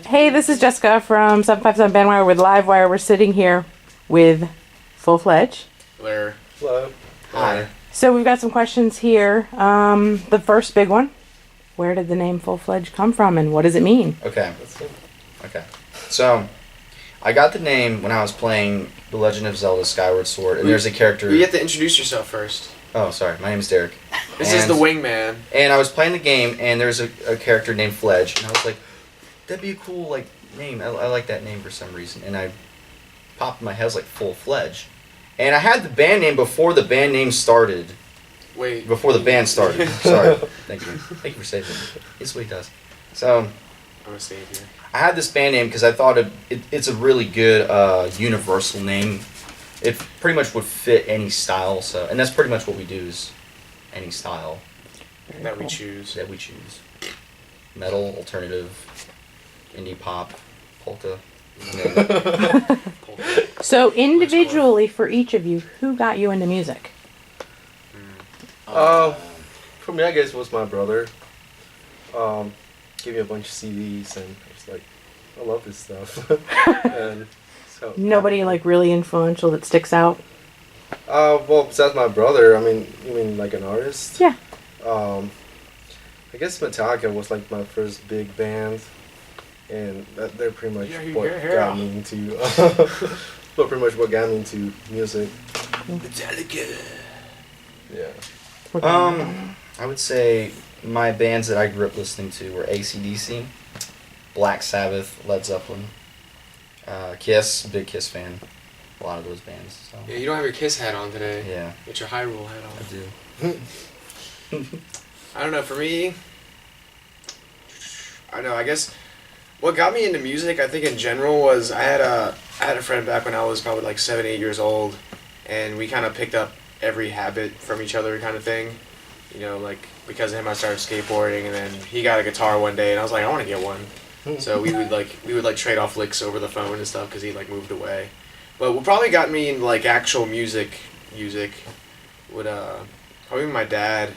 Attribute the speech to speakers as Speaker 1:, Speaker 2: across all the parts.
Speaker 1: Hey, this is Jessica from 757 Bandwire with Livewire. We're sitting here with Fledge.
Speaker 2: Hello.
Speaker 3: Hi.
Speaker 1: So we've got some questions here. The first big one: where did the name Fledge come from, and what does it mean?
Speaker 3: Okay. So, I got the name when I was playing The Legend of Zelda: Skyward Sword, and there's a character.
Speaker 2: You have to introduce yourself first.
Speaker 3: Oh, sorry. My name is Derek.
Speaker 2: This is the wingman.
Speaker 3: And I was playing the game, and there's a character named Fledge, and I was like, that'd be a cool name. I like that name for some reason, and I popped in my head, I was like, Full Fledge. And I had the band name before the band name started.
Speaker 2: Wait.
Speaker 3: Before the band started. Sorry. Thank you. Thank you for saving me. It's what he does. So,
Speaker 2: I'm a savior.
Speaker 3: I had this band name because I thought it's a really good universal name. It pretty much would fit any style. So, and that's pretty much what we do is any style
Speaker 2: That we choose.
Speaker 3: Metal, alternative, indie pop, polka.
Speaker 1: So individually for each of you, who got you into music?
Speaker 4: For me, I guess it was my brother. Gave me a bunch of CDs, and I was like, I love this stuff. And so
Speaker 1: Nobody really influential that sticks out?
Speaker 4: well, besides my brother, I mean, you mean like an artist?
Speaker 1: Yeah.
Speaker 4: I guess Metallica was like my first big band, and they're pretty much what got me into. But pretty much what got me into music.
Speaker 2: Metallica.
Speaker 4: Yeah.
Speaker 3: I would say my bands that I grew up listening to were AC/DC, Black Sabbath, Led Zeppelin, Kiss, big Kiss fan. A lot of those bands. So.
Speaker 2: Yeah, you don't have your Kiss hat on today.
Speaker 3: Yeah.
Speaker 2: Get your Hyrule hat on.
Speaker 3: I do.
Speaker 2: I don't know, for me, I guess what got me into music, I think in general, was I had a friend back when I was probably like 7, 8 years old, and we kind of picked up every habit from each other kind of thing. You know, like, because of him I started skateboarding, and then he got a guitar one day, and I was like, I want to get one. So we would trade off licks over the phone and stuff, because he moved away. But what probably got me into actual music would probably my dad.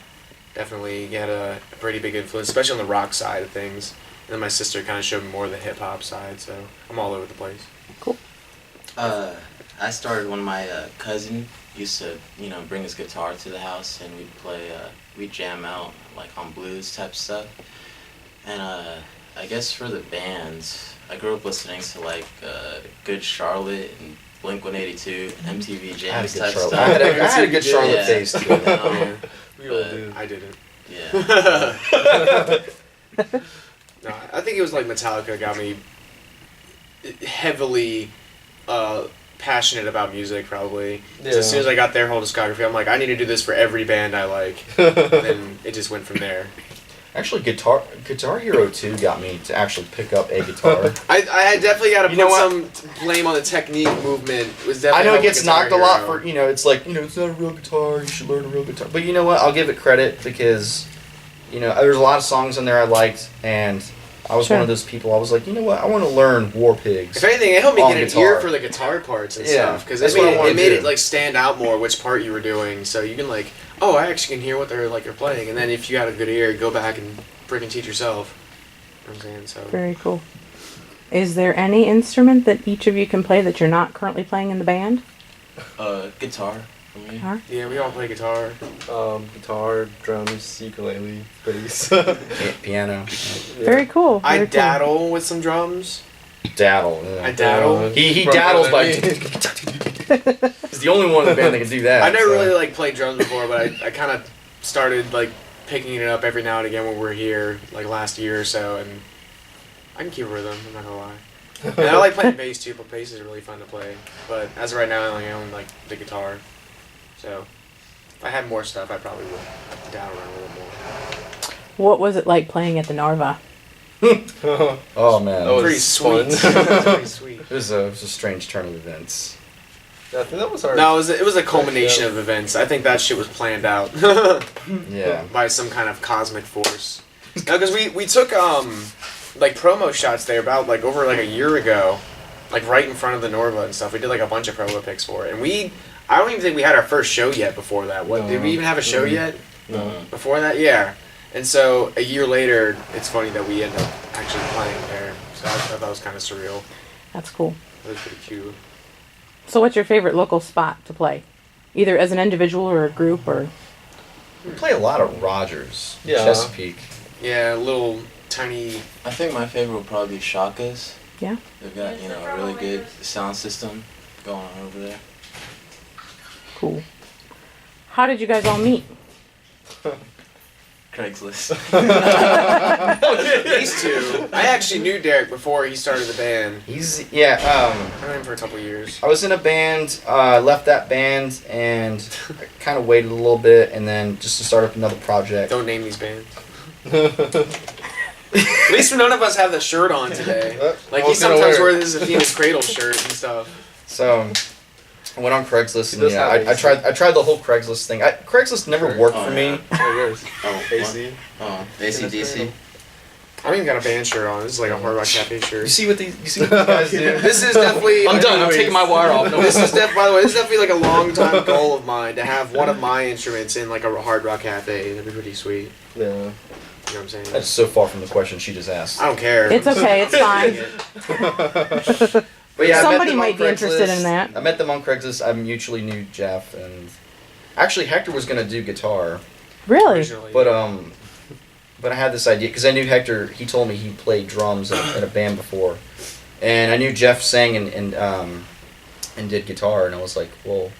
Speaker 2: Definitely, he had a pretty big influence, especially on the rock side of things. And then my sister kind of showed me more of the hip hop side, so I'm all over the place.
Speaker 1: Cool.
Speaker 5: I started when my cousin used to, bring his guitar to the house, and we'd play, we'd jam out on blues type stuff. And I guess for the bands, I grew up listening to Good Charlotte and Blink-182, MTV Jams type stuff.
Speaker 3: I had a good Charlotte phase too.
Speaker 4: We all do.
Speaker 2: I didn't.
Speaker 5: Yeah.
Speaker 2: No, I think it was Metallica got me heavily passionate about music, probably.
Speaker 4: Yeah.
Speaker 2: So as soon as I got their whole discography, I'm like, I need to do this for every band I like. And then it just went from there.
Speaker 3: Actually, Guitar Hero 2 got me to actually pick up a guitar.
Speaker 2: I definitely got to
Speaker 3: You know
Speaker 2: put
Speaker 3: what?
Speaker 2: some blame on the technique movement. It was
Speaker 3: I
Speaker 2: definitely
Speaker 3: know it
Speaker 2: helping
Speaker 3: gets
Speaker 2: Guitar
Speaker 3: knocked a lot
Speaker 2: Hero.
Speaker 3: for, it's it's not a real guitar, you should learn a real guitar. But you know what, I'll give it credit because, there's a lot of songs in there I liked, and I was one of those people, I was like, you know what, I want to learn War Pigs.
Speaker 2: If anything, it helped me
Speaker 3: on
Speaker 2: get an
Speaker 3: guitar.
Speaker 2: ear for the guitar parts and
Speaker 3: Yeah,
Speaker 2: stuff, because
Speaker 3: that's what I wanna
Speaker 2: it made
Speaker 3: do.
Speaker 2: it stand out more which part you were doing, so you can oh, I actually can hear what you're playing, and then if you got a good ear, go back and freaking teach yourself. You know what I'm saying? So
Speaker 1: Very cool. Is there any instrument that each of you can play that you're not currently playing in the band?
Speaker 5: Guitar for me.
Speaker 1: Guitar?
Speaker 2: yeah, we all play guitar.
Speaker 4: Guitar, drums, ukulele, bass.
Speaker 3: Piano.
Speaker 1: Very cool.
Speaker 2: I
Speaker 1: Very cool.
Speaker 2: daddle with some drums.
Speaker 3: Daddle. Yeah.
Speaker 2: I daddle.
Speaker 3: He daddles by... He's the only one in the band that can do that.
Speaker 2: I never
Speaker 3: so.
Speaker 2: really played drums before, but I kind of started picking it up every now and again when we were here, last year or so, and I can keep a rhythm, I'm not gonna lie. And I like playing bass too, but bass is really fun to play. But as of right now, I only own the guitar. So if I had more stuff, I probably would down around a little more.
Speaker 1: What was it like playing at the Narva?
Speaker 3: Oh man,
Speaker 4: That was
Speaker 2: Pretty sweet.
Speaker 4: fun.
Speaker 2: Pretty sweet.
Speaker 3: it was a strange turn of events.
Speaker 4: I think that was our.
Speaker 2: No, it was a culmination of events. I think that shit was planned out
Speaker 3: Yeah.
Speaker 2: by some kind of cosmic force. No, because we took promo shots there about over a year ago, right in front of the Norva and stuff. We did a bunch of promo pics for it, and I don't even think we had our first show yet before that. What did we even have a show yet?
Speaker 4: No.
Speaker 2: Before that, yeah. And so a year later, it's funny that we end up actually playing there. So I thought that was kind of surreal.
Speaker 1: That's cool.
Speaker 2: It was pretty cute.
Speaker 1: So what's your favorite local spot to play? Either as an individual or a group or...
Speaker 3: We play a lot of Rogers,
Speaker 4: Yeah.
Speaker 3: Chesapeake.
Speaker 2: Yeah, little tiny.
Speaker 5: I think my favorite would probably be Shaka's.
Speaker 1: Yeah?
Speaker 5: They've got, a really good sound system going on over there.
Speaker 1: Cool. How did you guys all meet?
Speaker 5: Craigslist.
Speaker 2: These two. I actually knew Derek before he started the band.
Speaker 3: I
Speaker 2: I knew him for a couple years.
Speaker 3: was in a band, left that band, and I kind of waited a little bit, and then just to start up another project.
Speaker 2: Don't name these bands. At least none of us have the shirt on today. Like he sometimes wears his Athena's Cradle shirt and stuff.
Speaker 3: So I went on Craigslist,
Speaker 4: He
Speaker 3: and
Speaker 4: does
Speaker 3: yeah,
Speaker 4: have
Speaker 3: I
Speaker 4: AC.
Speaker 3: tried the whole Craigslist thing. Craigslist never worked for me.
Speaker 4: Oh, yours.
Speaker 5: Oh,
Speaker 4: AC.
Speaker 5: Oh, ACDC.
Speaker 2: I even got a band shirt on. This is like a Hard Rock Cafe
Speaker 3: You
Speaker 2: shirt.
Speaker 3: see what you guys do?
Speaker 2: This is definitely.
Speaker 3: I'm done. I'm taking my wire off. No,
Speaker 2: This is by the way, this is definitely like a long time goal of mine to have one of my instruments in like a Hard Rock Cafe. That'd be pretty sweet.
Speaker 4: Yeah.
Speaker 2: You know what I'm saying?
Speaker 3: That's so far from the question she just asked.
Speaker 2: I don't care.
Speaker 1: It's okay, it's fine.
Speaker 3: But yeah, I met
Speaker 1: Somebody
Speaker 3: them on
Speaker 1: might be interested in
Speaker 3: Craigslist.
Speaker 1: that.
Speaker 3: I met them on Craigslist. I mutually knew Jeff, and actually Hector was gonna do guitar,
Speaker 1: Really?
Speaker 2: Originally.
Speaker 3: but I had this idea because I knew Hector. He told me he played drums in a band before, and I knew Jeff sang and did guitar, and I was like, well,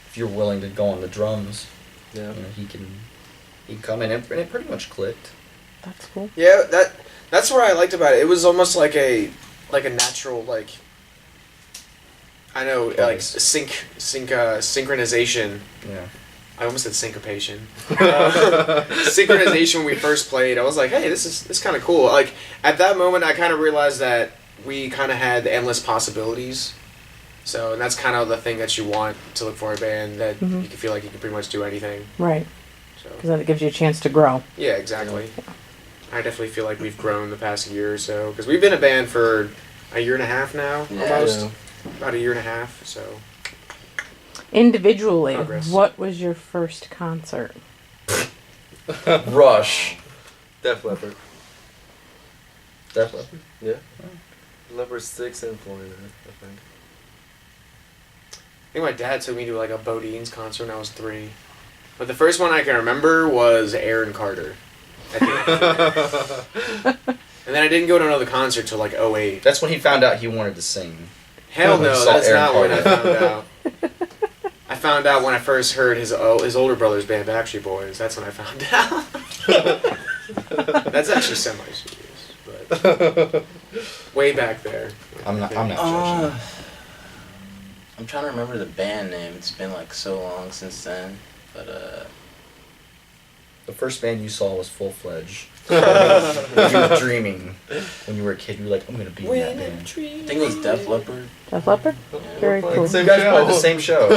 Speaker 3: if you're willing to go on the drums,
Speaker 4: Yeah.
Speaker 3: he can come in, and it pretty much clicked.
Speaker 1: That's cool.
Speaker 2: Yeah, that's what I liked about it. It was almost like a natural like. I know like synchronization.
Speaker 3: Yeah.
Speaker 2: I almost said syncopation. Synchronization when we first played, I was like, hey, this is kind of cool. Like at that moment, I kind of realized that we kind of had endless possibilities. So, and that's kind of the thing that you want to look for in a band, that you can feel like you can pretty much do anything.
Speaker 1: Right.
Speaker 2: So
Speaker 1: Because then it gives you a chance to grow.
Speaker 2: yeah, exactly. I definitely feel like we've grown the past year or so because we've been a band for a year and a half now, almost about a year and a half. So.
Speaker 1: Individually,
Speaker 2: Progress.
Speaker 1: what was your first concert?
Speaker 3: Rush.
Speaker 4: Def Leppard.
Speaker 3: Def Leppard.
Speaker 4: Yeah. Leopard 6 in Florida, I think.
Speaker 2: I think my dad took me to like a Bodine's concert when I was 3. But the first one I can remember was Aaron Carter. And then I didn't go to another concert till like 08.
Speaker 3: That's when he found out he wanted to sing.
Speaker 2: Hell
Speaker 3: When he
Speaker 2: no,
Speaker 3: saw
Speaker 2: that's
Speaker 3: Aaron
Speaker 2: not when I
Speaker 3: Carter.
Speaker 2: found out. I found out when I first heard his older brother's band, Backstreet Boys. That's when I found out. That's actually semi-serious, but way back there.
Speaker 3: I'm not judging.
Speaker 5: I'm trying to remember the band name. It's been like so long since then. But
Speaker 3: The first band you saw was Full Fledge. You were dreaming when you were a kid. You were like, I'm gonna be in that band.
Speaker 5: I think it was Def Leppard.
Speaker 1: Def Leppard? Very cool.
Speaker 3: You guys were at the same show.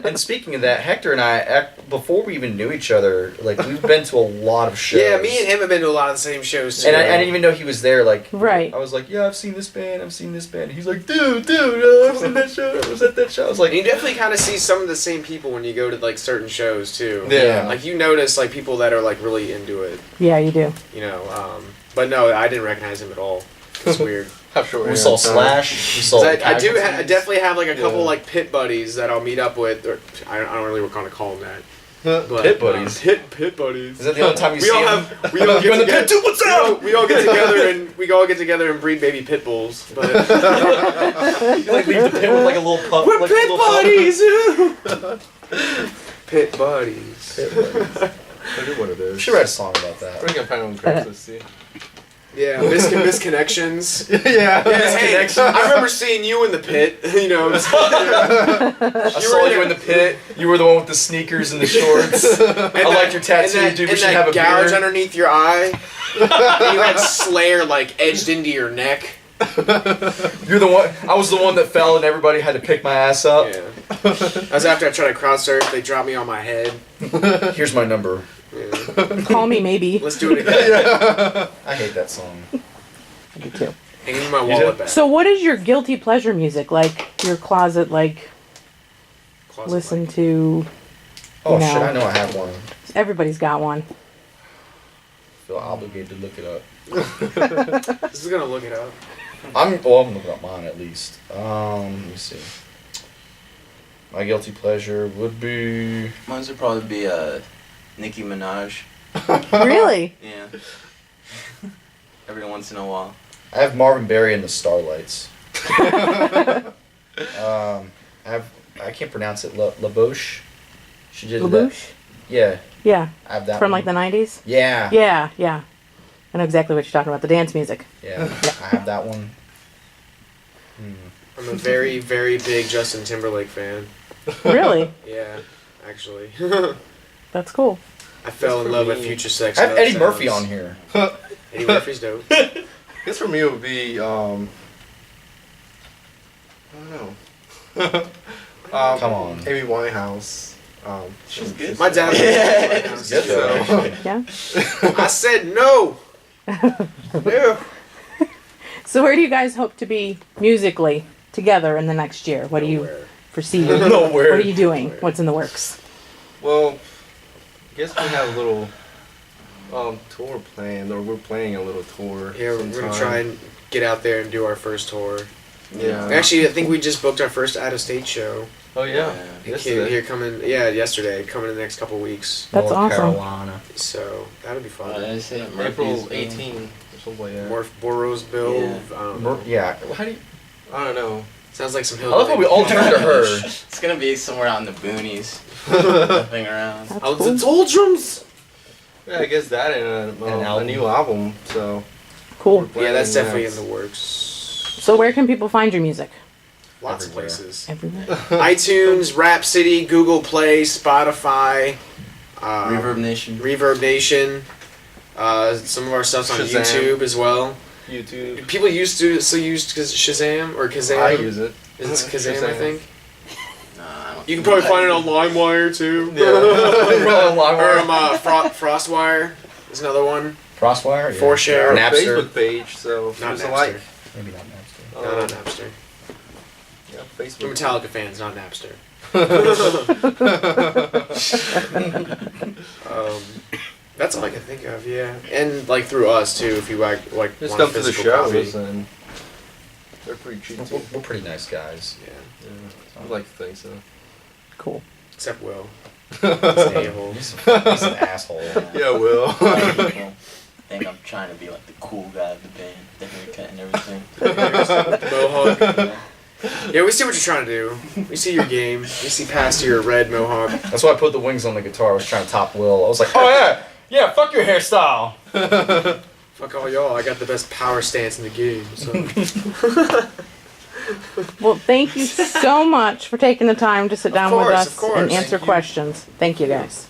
Speaker 3: And speaking of that, Hector and I, before we even knew each other, like we've been to a lot of shows.
Speaker 2: Yeah, me and him have been to a lot of the same shows too.
Speaker 3: And I didn't even know he was there. Like,
Speaker 1: Right.
Speaker 3: I was like, yeah, I've seen this band. And he's like, dude, I was in that show. I was at that show. I was like,
Speaker 2: And you definitely kind of see some of the same people when you go to like certain shows too.
Speaker 3: Yeah.
Speaker 2: Like you notice like people that are like really into it,
Speaker 1: Yeah, you do.
Speaker 2: you know. But no, I didn't recognize him at all. It's weird.
Speaker 4: How short
Speaker 3: we saw Slash. We saw.
Speaker 2: 'Cause I
Speaker 3: Casualties.
Speaker 2: definitely have like a couple
Speaker 4: Yeah.
Speaker 2: like pit buddies that I'll meet up with, or I don't really want to call them that. But,
Speaker 3: Pit buddies?
Speaker 2: Pit buddies.
Speaker 3: Is that the only time you
Speaker 2: We
Speaker 3: see
Speaker 2: all
Speaker 3: him?
Speaker 2: have. We all
Speaker 3: You in the
Speaker 2: get
Speaker 3: pit too? What's up?
Speaker 2: We all get together and breed baby pit bulls. But
Speaker 3: You like leave the pit with like a little pup.
Speaker 2: we're
Speaker 3: like a
Speaker 2: pit
Speaker 3: little pup.
Speaker 2: buddies. Pit buddies.
Speaker 3: Pit buddies.
Speaker 4: I do one of those.
Speaker 3: We should write a song about that.
Speaker 4: I think I found on Craigslist, see.
Speaker 2: Yeah, misconnections.
Speaker 4: Yeah.
Speaker 2: Yeah, hey, I remember seeing you in the pit. You know.
Speaker 3: I saw you in the pit. You were the one with the sneakers and the shorts. I liked your tattoo, dude. We should have a
Speaker 2: gouge
Speaker 3: beer.
Speaker 2: underneath your eye. And you had Slayer like edged into your neck.
Speaker 3: You're the one. I was the one that fell, and everybody had to pick my ass up.
Speaker 2: Yeah. That was after I tried to crowd surf. They dropped me on my head.
Speaker 3: Here's my number.
Speaker 2: Yeah.
Speaker 1: Call me maybe.
Speaker 2: Let's do it again.
Speaker 3: I hate that song.
Speaker 1: I do too.
Speaker 2: And give me my wallet back.
Speaker 1: So what is your guilty pleasure music? Like your closet, like
Speaker 2: Closet
Speaker 1: listen
Speaker 2: mic.
Speaker 1: to,
Speaker 3: Oh
Speaker 1: No.
Speaker 3: shit! I know I have one.
Speaker 1: everybody's got one.
Speaker 3: Feel obligated to look it up.
Speaker 2: This is gonna look it up.
Speaker 3: I'm looking up mine at least. Let me see. My guilty pleasure would be.
Speaker 5: Mine would probably be Nicki Minaj.
Speaker 1: Really?
Speaker 5: Yeah. Every once in a while.
Speaker 3: I have Marvin Berry and the Starlights. I can't pronounce it. Labouche. She did that.
Speaker 1: Labouche?
Speaker 3: Yeah,
Speaker 1: Yeah.
Speaker 3: I have that.
Speaker 1: From
Speaker 3: one.
Speaker 1: like the 90s?
Speaker 3: Yeah.
Speaker 1: Yeah, yeah. I know exactly what you're talking about. The dance music.
Speaker 3: Yeah. I have that one.
Speaker 2: I'm a very, very big Justin Timberlake fan.
Speaker 1: Really?
Speaker 2: Yeah, actually.
Speaker 1: That's cool.
Speaker 2: I fell
Speaker 4: That's
Speaker 2: in love
Speaker 4: for
Speaker 2: with
Speaker 4: me.
Speaker 2: Future Sex.
Speaker 3: I have
Speaker 2: Love
Speaker 3: Eddie
Speaker 2: Sounds.
Speaker 3: Murphy on here.
Speaker 2: Eddie Murphy's dope.
Speaker 4: I guess for me it would be I don't know.
Speaker 3: Come on.
Speaker 4: Amy Winehouse.
Speaker 5: She's good.
Speaker 2: My dad.
Speaker 5: Yeah.
Speaker 2: was
Speaker 3: Good though.
Speaker 4: So,
Speaker 1: Yeah?
Speaker 2: I said no. No.
Speaker 1: So where do you guys hope to be musically together in the next year? What do you
Speaker 2: Nowhere.
Speaker 1: foresee?
Speaker 3: Nowhere.
Speaker 1: What are you doing? What's in the works?
Speaker 4: well, I guess we have a little tour planned, or we're planning a little tour.
Speaker 2: Yeah, we're gonna
Speaker 4: sometime.
Speaker 2: try and get out there and do our first tour.
Speaker 4: Yeah.
Speaker 2: Actually, I think we just booked our first out-of-state show.
Speaker 4: Oh yeah.
Speaker 2: Here coming, yesterday, coming in the next couple weeks.
Speaker 1: That's
Speaker 3: North
Speaker 1: awesome.
Speaker 3: Carolina.
Speaker 2: So that'll be
Speaker 5: What did
Speaker 2: fun.
Speaker 5: I say?
Speaker 4: April
Speaker 5: Murphy's
Speaker 4: 18 or something like that.
Speaker 2: Morph Borosville.
Speaker 5: Yeah.
Speaker 2: I don't know.
Speaker 3: Yeah. How do you?
Speaker 4: I don't know.
Speaker 2: Sounds like some
Speaker 3: I
Speaker 2: hillbilly.
Speaker 3: love how we all turned to her.
Speaker 5: It's gonna be somewhere out in the boonies. Nothing around.
Speaker 1: That's
Speaker 2: Out
Speaker 1: cool.
Speaker 2: the doldrums.
Speaker 4: Yeah, I guess that and
Speaker 3: An
Speaker 4: a
Speaker 3: album.
Speaker 4: new album. So
Speaker 1: Cool.
Speaker 2: Yeah, that's
Speaker 4: planning
Speaker 2: definitely
Speaker 4: that.
Speaker 2: in the works.
Speaker 1: So where can people find your music?
Speaker 2: Lots
Speaker 3: Everywhere.
Speaker 2: of places.
Speaker 1: Everywhere.
Speaker 2: iTunes, Rhapsody, Google Play, Spotify,
Speaker 5: Reverb Nation.
Speaker 2: Reverb Nation. Some of our stuff's on
Speaker 4: Shazam.
Speaker 2: YouTube as well.
Speaker 4: YouTube.
Speaker 2: People still use Shazam or Kazam.
Speaker 4: I use it.
Speaker 2: It's Kazam, I think.
Speaker 5: Nah, I don't
Speaker 2: You can
Speaker 5: think
Speaker 2: probably find it on LimeWire too.
Speaker 4: Yeah.
Speaker 2: Frostwire is another one.
Speaker 3: Crosswire. Yeah.
Speaker 2: For share.
Speaker 4: Our
Speaker 3: Napster.
Speaker 4: Facebook page. So
Speaker 2: Not
Speaker 4: there's a
Speaker 2: Napster.
Speaker 4: like.
Speaker 3: Maybe not Napster.
Speaker 2: No, not Napster.
Speaker 4: Yeah,
Speaker 2: We're
Speaker 4: Facebook.
Speaker 2: Metallica fans, not Napster. That's all I can think of, yeah. And like through us too, if you like
Speaker 4: Just
Speaker 2: want a
Speaker 4: come to the
Speaker 2: physical copy.
Speaker 4: shows and they're pretty cheap too.
Speaker 3: We're pretty nice guys.
Speaker 2: Yeah,
Speaker 4: Yeah, I'd like to think so.
Speaker 1: Cool.
Speaker 2: except Will.
Speaker 3: He's an a-hole. He's an asshole.
Speaker 4: Yeah, Will.
Speaker 5: people think I'm trying to be like the cool guy of the band, the haircut and everything.
Speaker 2: Mohawk. Yeah, we see what you're trying to do. We see your game. We see past your red mohawk.
Speaker 3: That's why I put the wings on the guitar. I was trying to top Will. I was like, oh yeah, fuck your hairstyle.
Speaker 2: Fuck all y'all. I got the best power stance in the game. So.
Speaker 1: Well, thank you so much for taking the time to sit down with
Speaker 2: course,
Speaker 1: us
Speaker 2: of course.
Speaker 1: and answer
Speaker 2: Thank you.
Speaker 1: questions. Thank you, guys.